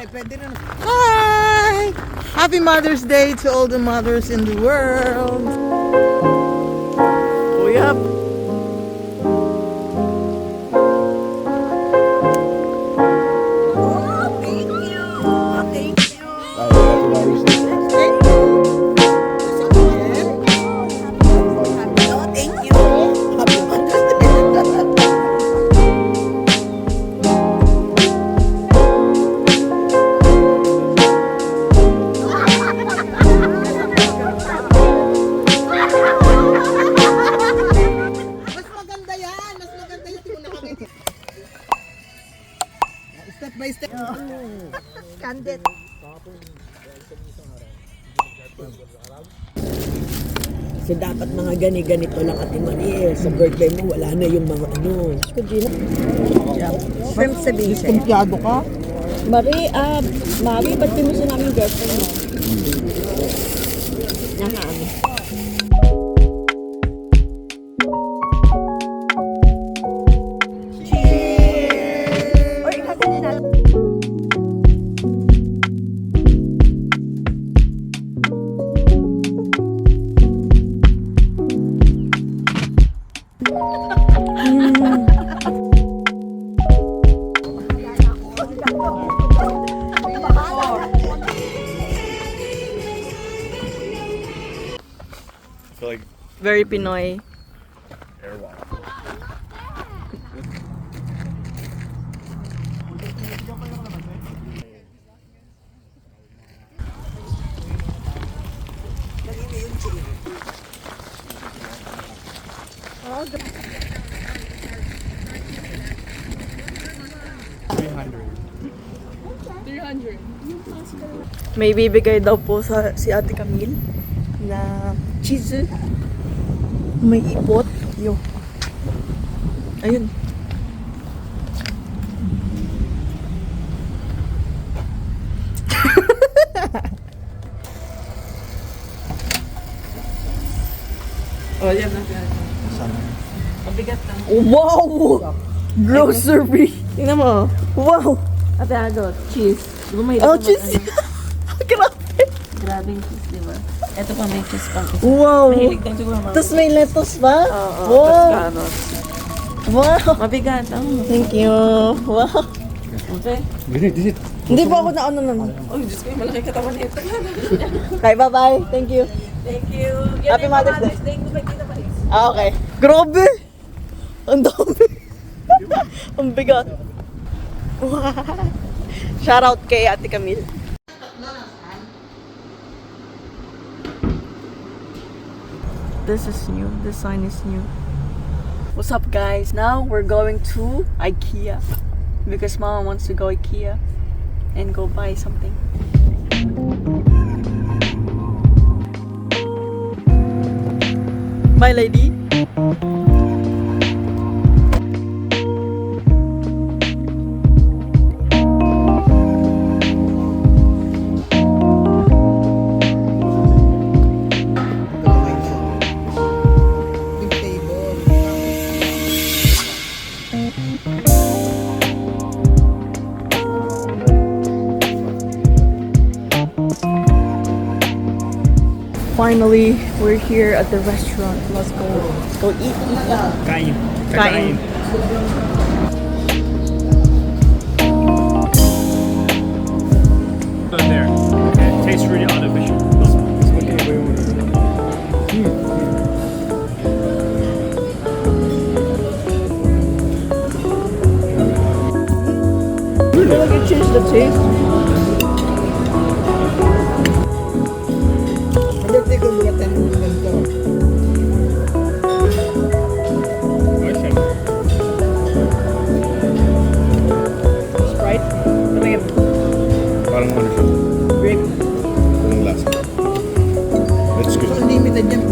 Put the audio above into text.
Hi! Happy Mother's Day to all the mothers in the world. We have step by step. Candid. So dapat mga ganito lang Ate Marie. Sa birthday mo wala na yung mga ano. Shrimp ceviche. Kumpiyado ka? Marie, ba't pinuso namin girlfriend mo? Nahaan. Very Pinoy. May bibigay daw po si Ate Camille na cheese. May ipot. Yo. Ayun. Oh, yan na. Mabigat na. Wow! Grocery! Tingnan mo. Wow! Ate Ado, cheese. Diba may Oh, cheese! Grabe! Grabe yung cheese, diba? Ito pa may cheese pang isa. Wow! Mahilig lang siguro mga. Tapos may lettuce ba? Oo, Wow! tapos carrots. Wow! Mabigat. Thank you! Wow! Okay. Hindi pa ako na ano nun. Uy, Diyos ko, malaki katawan nito. Okay, bye-bye. Thank you. Thank you. Happy Mother's Day. Day. Kita pa rin. Okay. Grabe! Ang dami! Ang bigat. Wow! Shoutout kay Ate Camille. This is new. This sign is new. What's up, guys? Now we're going to Ikea because Mama wants to go Ikea and go buy something. My lady. Finally, we're here at the restaurant. Let's go eat. Kain. Kain. There. It tastes really artificial. I feel like it changed the taste. Sprite? Parang ano siya? Grape? Anong lasa? That's good. Unlimited yan.